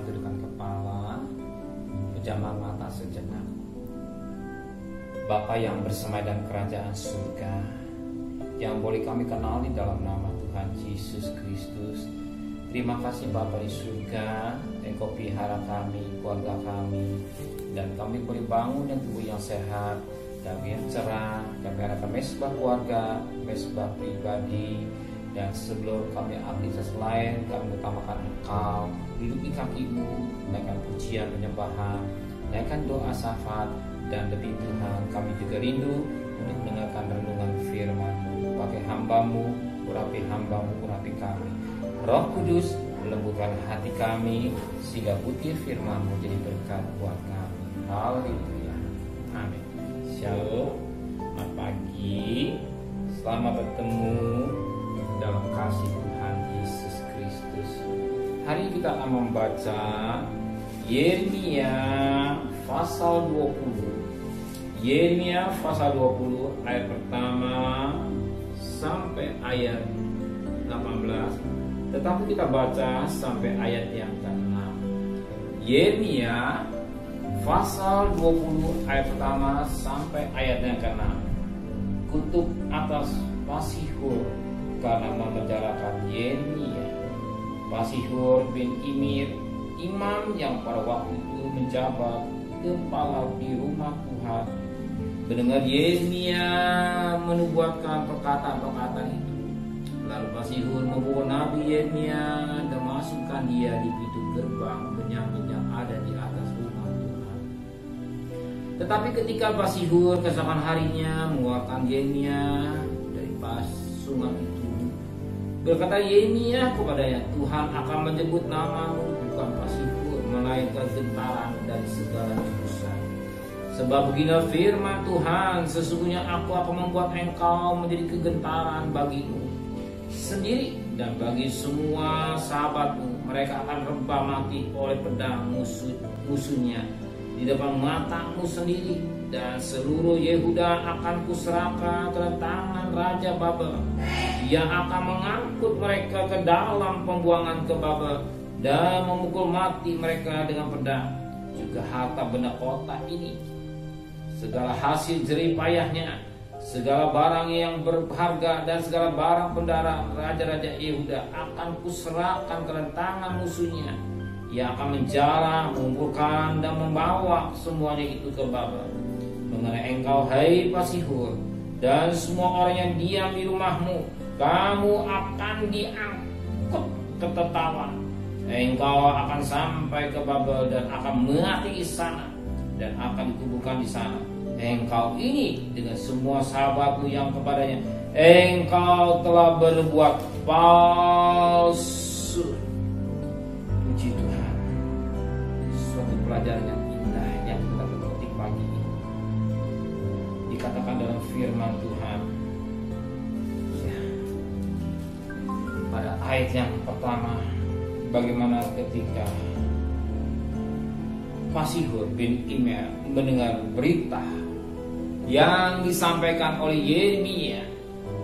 tundukkan kepala, pejamkan mata sejenak. Bapa yang bersemayam kerajaan surga, yang boleh kami kenali dalam nama Tuhan Yesus Kristus. Terima kasih Bapa di surga, Engkau pelihara kami, keluarga kami, dan kami boleh bangun dengan tubuh yang sehat, dan yang cerah. Kami harapkan mesbah keluarga, mesbah pribadi, dan sebelum kami aktivitas lain, kami utamakan Engkau. Duduki kaki-Mu, naikkan pujian penyembahan, naikkan doa syafaat, dan lebih Tuhan, kami juga rindu untuk mendengarkan renungan firman-Mu. Pakai hamba-Mu, urapi hamba-Mu, urapi kami. Roh Kudus, lembutkan hati kami, sehingga butir firman-Mu jadi berkat buat kami. Haleluya. Amin. Shalom. Selamat pagi. Selamat bertemu dalam kasih Tuhan Yesus Kristus. Hari ini kita akan membaca Yeremia pasal 20. Yeremia pasal 20 ayat pertama sampai ayat 18. Tetapi kita baca sampai ayat yang ke-6. Yeremia pasal 20 ayat pertama sampai ayat yang ke-6. Kutuk atas Pasihur karena memenjarakan Yeremia. Pasihur bin Imir, imam yang pada waktu itu menjabat kepala di rumah Tuhan, mendengar Yeremia menubuatkan perkataan-perkataan itu. Lalu Pasihur membawa Nabi Yeremia dan masukkan dia di pintu gerbang penyamping yang ada di atas rumah Tuhan. Tetapi ketika Pasihur keesokan harinya mengeluarkan Yeremia dari pasungan itu, berkata Yeremia kepadanya, Tuhan akan menyebut namamu bukan Pasihur, melainkan gentaran dari segala tebusan. Sebab begini firman Tuhan, sesungguhnya aku akan membuat engkau menjadi kegentaran bagimu sendiri dan bagi semua sahabatmu. Mereka akan rebah mati oleh pedang musuhnya di depan matamu sendiri, dan seluruh Yehuda akan kuserahkan ke tangan Raja Babel. Ia akan mengangkut mereka ke dalam pembuangan ke Babel dan memukul mati mereka dengan pedang. Juga harta benda kota ini, segala hasil jerih payahnya, segala barang yang berharga, dan segala barang pendara raja-raja Yehuda akan kuserahkan ke tangan musuhnya. Ia akan menjala, mengumpulkan, dan membawa semuanya itu ke Babel. Mengenai engkau, hai Pasihur, dan semua orang yang diam di rumahmu, kamu akan diangkut ke tertawan. Engkau akan sampai ke Babel dan akan mati di sana dan akan dikuburkan di sana. Engkau ini dengan semua sahabatmu yang kepadanya engkau telah berbuat palsu. Puji Tuhan. Suatu pelajaran yang indah yang kita petik pagi ini. Dikatakan dalam firman Tuhan, ya, pada ayat yang pertama, bagaimana ketika Pasihur bin Imir mendengar berita yang disampaikan oleh Yeremia.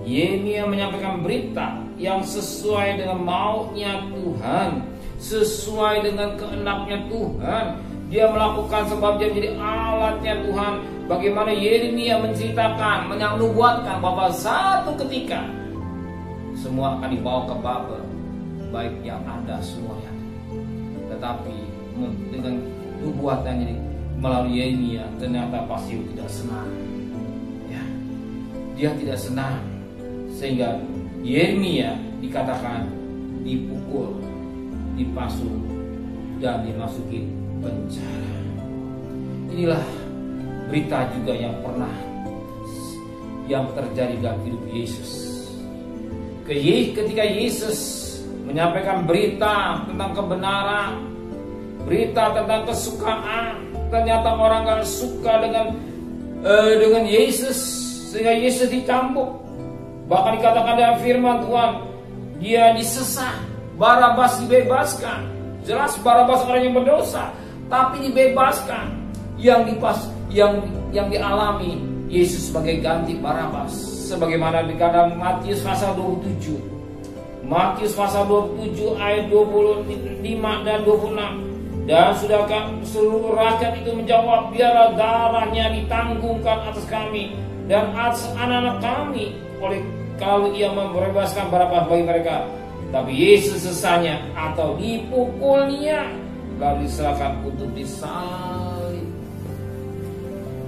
Yeremia menyampaikan berita yang sesuai dengan maunya Tuhan, sesuai dengan kehendaknya Tuhan. Dia melakukan sebab dia menjadi alatnya Tuhan. Bagaimana Yeremia menceritakan, menubuatkan bahwa satu ketika semua akan dibawa ke Babel, baik yang ada semuanya. Tetapi dengan nubuatannya melalui Yeremia, ternyata Pasihur tidak senang. Ya, dia tidak senang, sehingga Yeremia dikatakan dipukul, dipasung, dan dimasuki penjara. Inilah berita juga yang terjadi dalam hidup Yesus. Ketika Yesus menyampaikan berita tentang kebenaran, berita tentang kesukaan, ternyata orang gak suka dengan Yesus, sehingga Yesus dicambuk. Bahkan dikatakan dalam firman Tuhan, dia disesah, Barabas dibebaskan. Jelas Barabas orang yang berdosa, tapi dibebaskan. Yang dialami Yesus sebagai ganti Barabas, sebagaimana dikatakan Matius pasal 27. Matius pasal 27 ayat 25 dan 26. Dan sudahkah seluruh rakyat itu menjawab, biarlah darahnya ditanggungkan atas kami dan atas anak-anak kami, oleh kalau ia membebaskan Barabas bagi mereka. Tapi Yesus sesanya atau dipukulnya, lalu diserahkan untuk disalib.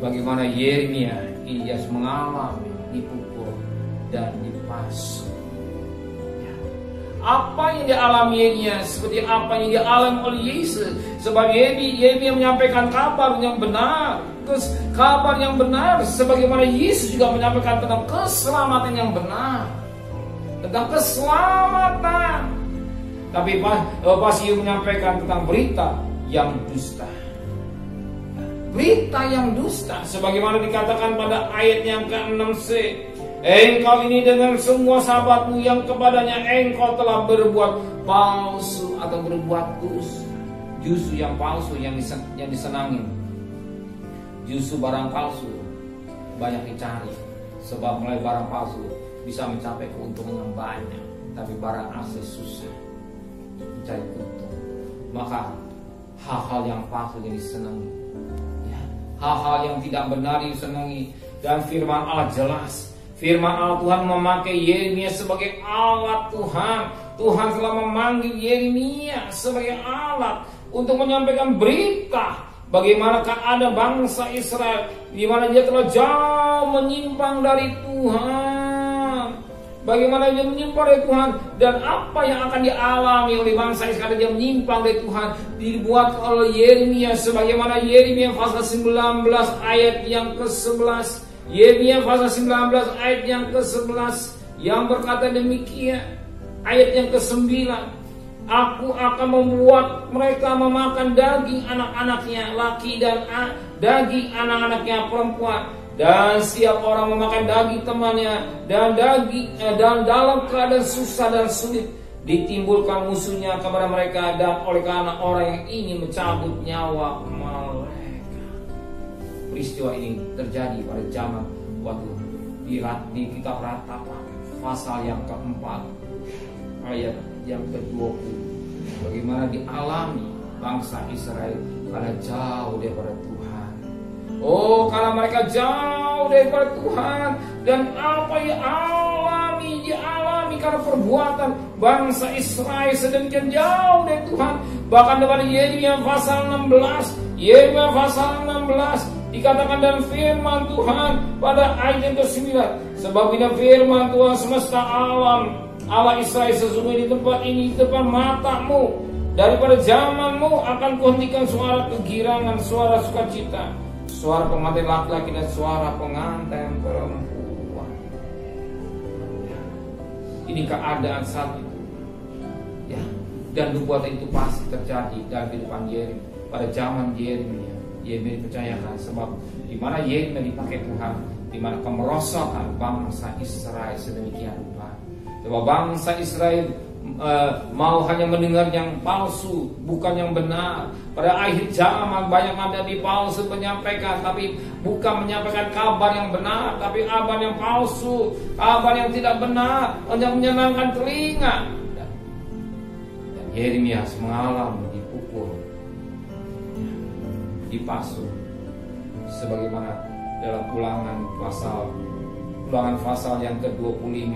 Bagaimana Yeremia ini mengalami dipukul dan dipasung. Apa yang dialami Yeremia seperti apa yang dialami oleh Yesus. Sebab Yeremia menyampaikan kabar yang benar, kabar yang benar, sebagaimana Yesus juga menyampaikan tentang keselamatan yang benar, tentang keselamatan. Tapi pas Yesus menyampaikan tentang berita yang dusta, berita yang dusta, sebagaimana dikatakan pada ayat yang ke-6c, engkau ini dengan semua sahabatmu yang kepadanya engkau telah berbuat palsu atau berbuat dusta. Justru yang palsu yang disenangi, justru barang palsu banyak dicari. Sebab mulai barang palsu bisa mencapai keuntungan yang banyak, tapi barang asli susah mencari untung. Maka hal-hal yang palsu yang disenangi, hal-hal yang tidak benar disenangi. Dan firman Allah jelas, firman Allah Tuhan memakai Yeremia sebagai alat Tuhan. Tuhan telah memanggil Yeremia sebagai alat untuk menyampaikan berita bagaimana keadaan bangsa Israel, di mana dia telah jauh menyimpang dari Tuhan. Bagaimana dia menyimpang dari Tuhan, dan apa yang akan dialami oleh bangsa Israel dia menyimpang dari Tuhan, dibuat oleh Yeremia. Sebagaimana Yeremia pasal 19 ayat yang ke-11. Yeremia pasal 19 ayat yang ke-11 yang berkata demikian. Ayat yang ke-9, aku akan membuat mereka memakan daging anak-anaknya laki dan daging anak-anaknya perempuan, dan setiap orang memakan daging temannya, dan dalam keadaan susah dan sulit ditimbulkan musuhnya kepada mereka, dan oleh karena orang yang ingin mencabut nyawa mereka. Peristiwa ini terjadi pada zaman waktu di kitab Ratapan pasal yang keempat ayat yang ke-20. Bagaimana dialami bangsa Israel karena jauh daripada Tuhan. Oh, karena mereka jauh daripada Tuhan, dan apa yang dialami karena perbuatan bangsa Israel sedemikian jauh dari Tuhan. Bahkan daripada Yeremia pasal 16, Yeremia pasal 16 dikatakan, dan firman Tuhan pada ayat yang ke-9, sebab ini firman Tuhan semesta alam, Allah Israel, sesungguhnya di tempat ini, di depan matamu, daripada zamanmu akan kuhentikan suara kegirangan, suara sukacita, suara pengantin laki-laki, dan suara pengantin perempuan. Ini keadaan saat itu, ya. Dan nubuatan itu pasti terjadi dalam kehidupan Yeremia pada zaman Yeremia. Yeremia dipercayakan, sebab di mana Yeremia dipakai Tuhan, di mana kemerosotan bangsa Israel sedemikian rupa. Sebab bangsa Israel mau hanya mendengar yang palsu, bukan yang benar. Pada akhir zaman banyak nabi palsu menyampaikan, tapi bukan menyampaikan kabar yang benar, tapi kabar yang palsu, kabar yang tidak benar, hanya menyenangkan telinga. Dan Yeremia mengalami dipukul, dipasung, sebagaimana dalam ulangan pasal yang ke-25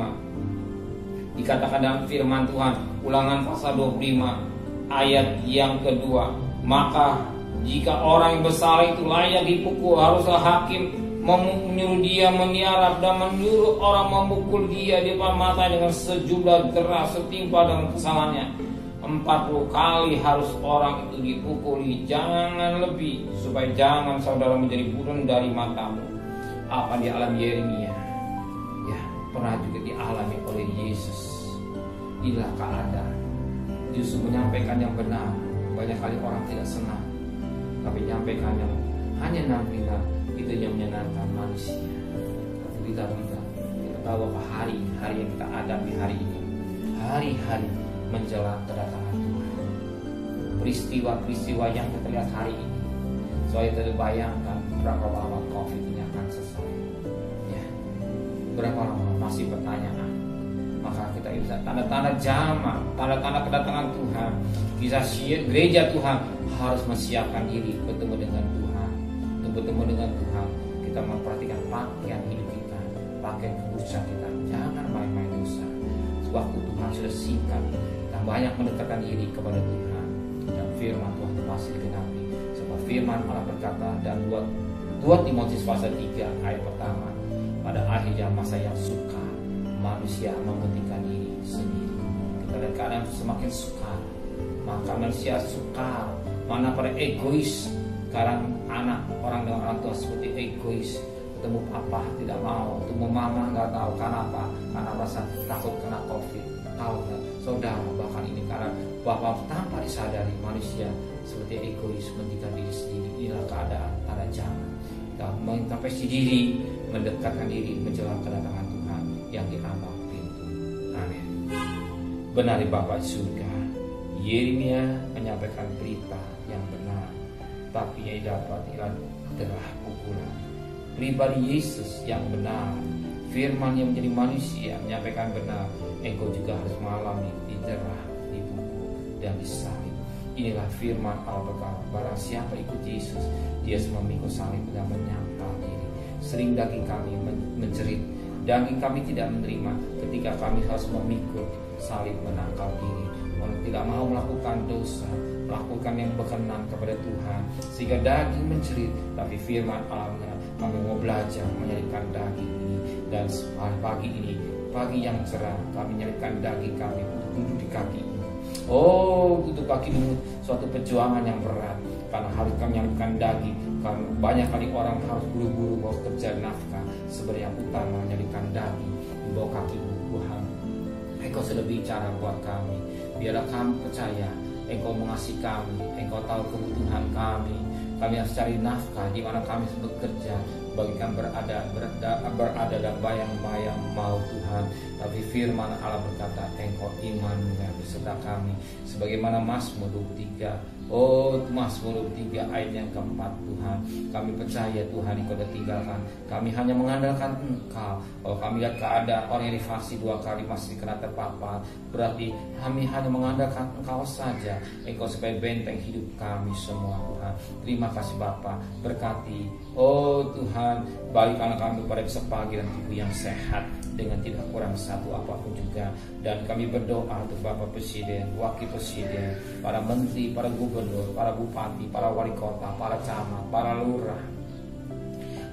dikatakan dalam firman Tuhan. Ulangan pasal 25 ayat yang kedua, maka jika orang yang bersalah itu layak dipukul, haruslah hakim menyuruh dia menyiarap dan menyuruh orang memukul dia di depan mata dengan sejumlah deras setimpal dengan kesalahannya. 40 kali harus orang itu dipukuli, jangan lebih, supaya jangan saudara menjadi buron dari matamu. Apa dialami Yeremia, ya, pernah juga dialami oleh Yesus. Inilah keadaan. Justru menyampaikan yang benar, banyak kali orang tidak senang, tapi menyampaikan yang hanya nampila itu yang menyenangkan manusia. Tapi kita tahu apa hari yang kita hadapi hari ini, hari-hari menjelang kedatangan Tuhan. Peristiwa-peristiwa yang kita lihat hari ini, saya tidak bayangkan berapa lama COVID ini akan selesai, ya. Berapa lama masih pertanyaan. Maka kita bisa tanda-tanda zaman, tanda-tanda kedatangan Tuhan, kisah gereja Tuhan harus menyiapkan diri bertemu dengan Tuhan. Untuk bertemu dengan Tuhan, kita memperhatikan pakaian hidup kita, pakaian kekudusan kita. Jangan main-main dosa. Waktu Tuhan sudah singkat dan banyak mendekatkan diri kepada Tuhan, dan firman Tuhan itu pasti digenapi. Sebab firman Allah berkata dan 2 Timotius pasal 3 ayat pertama, pada akhir zaman masa yang sukar, manusia mementingkan diri sendiri. Kita lihat keadaan semakin sukar, maka manusia sukar, mana pada egois. Sekarang anak orang dengan orang tua seperti egois. Ketemu papa tidak mau, ketemu mama nggak tahu karena apa? Karena rasa takut kena COVID. Tahu nggak? Saudara, bahkan ini karena bapak tanpa disadari manusia seperti egois, mementingkan diri sendiri. Inilah keadaan tanda zaman. Kita mengintrospeksi diri, mendekatkan diri menjelang kedatangan Tuhan yang di ambang pintu. Amin. Benar Bapa di surga, Yeremia menyampaikan berita yang benar, tapi ia dapat adalah pukulan. Pribadi Yesus yang benar, firman yang menjadi manusia menyampaikan benar. Engkau juga harus mengalami diderah, dipukul dan disalib. Inilah firman Allah berkata, barang siapa ikut Yesus, dia semua memikul salib dan menyangkal diri. Sering daging kami menjerit, daging kami tidak menerima ketika kami harus memikul salib, menangkal diri, tidak mau melakukan dosa, melakukan yang berkenan kepada Tuhan, sehingga daging menjerit. Tapi firman Allah, kami mau belajar menyalibkan daging ini, dan pagi ini, pagi yang cerah, kami menyalibkan daging kami untuk duduk di kaki ini. Oh, duduk kaki ini suatu perjuangan yang berat, karena harus kami menyalibkan daging. Karena banyak kali orang harus buru-buru mau kerja nafkah, sebenarnya yang utama menyalibkan daging di bawah kaki Tuhan. Engkau sudah bicara buat kami, biarlah kami percaya Engkau mengasihi kami, Engkau tahu kebutuhan kami. Kami harus cari nafkah di mana kami bekerja, bagikan berada dan bayang-bayang mau Tuhan. Tapi firman Allah berkata, Engkau Immanuel beserta kami, sebagaimana Mazmur 23. Oh, Mazmur 23 ayat yang keempat, Tuhan, kami percaya Tuhan Engkau sudah tinggalkan kami, hanya mengandalkan Engkau. Kalau kami lihat keadaan orang yang divaksin 2 kali masih kena terpapar, berarti kami hanya mengandalkan Engkau saja. Engkau sebagai benteng hidup kami semua, Tuhan. Terima kasih Bapa, berkati. Oh Tuhan, balikanlah kami pada besok pagi dan tubuh yang sehat, dengan tidak kurang satu apapun juga. Dan kami berdoa untuk Bapak Presiden, Wakil Presiden, para menteri, para gubernur, para bupati, para wali kota, para camat, para lurah,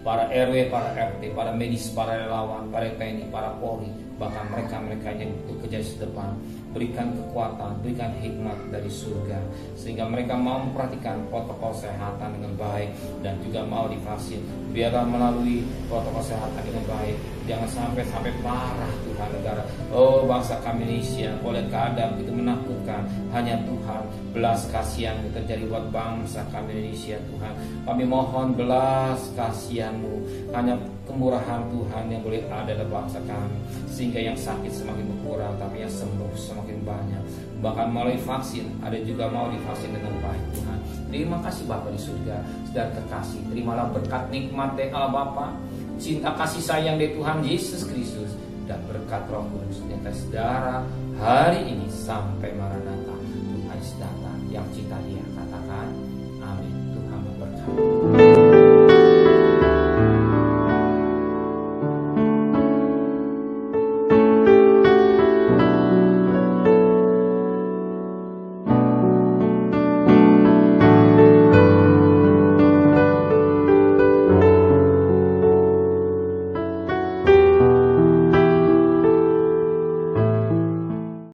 para RW, para RT, para medis, para relawan, para TNI, para Polri, bahkan mereka-mereka yang bekerja di depan. Berikan kekuatan, berikan hikmat dari surga, sehingga mereka mau memperhatikan protokol kesehatan dengan baik dan juga mau divaksin. Biarlah melalui protokol kesehatan dengan baik, jangan sampai parah Tuhan negara. Oh bangsa kami Indonesia, oleh keadaan itu menakutkan, hanya Tuhan belas kasihan-Mu terjadi buat bangsa kami Indonesia. Tuhan, kami mohon belas kasihan-Mu, hanya kemurahan Tuhan yang boleh ada dalam bangsa kami, sehingga yang sakit semakin berkurang, tapi yang sembuh semakin banyak. Bahkan melalui vaksin, ada juga mau divaksin dengan baik. Tuhan, terima kasih Bapa di surga, saudara terkasih, terimalah berkat nikmat dari Allah Bapa, cinta kasih sayang dari Tuhan Yesus Kristus, dan berkat Roh Kudus di atas saudara hari ini sampai Maranatha. Tuhan Yesus datang, yang cinta Dia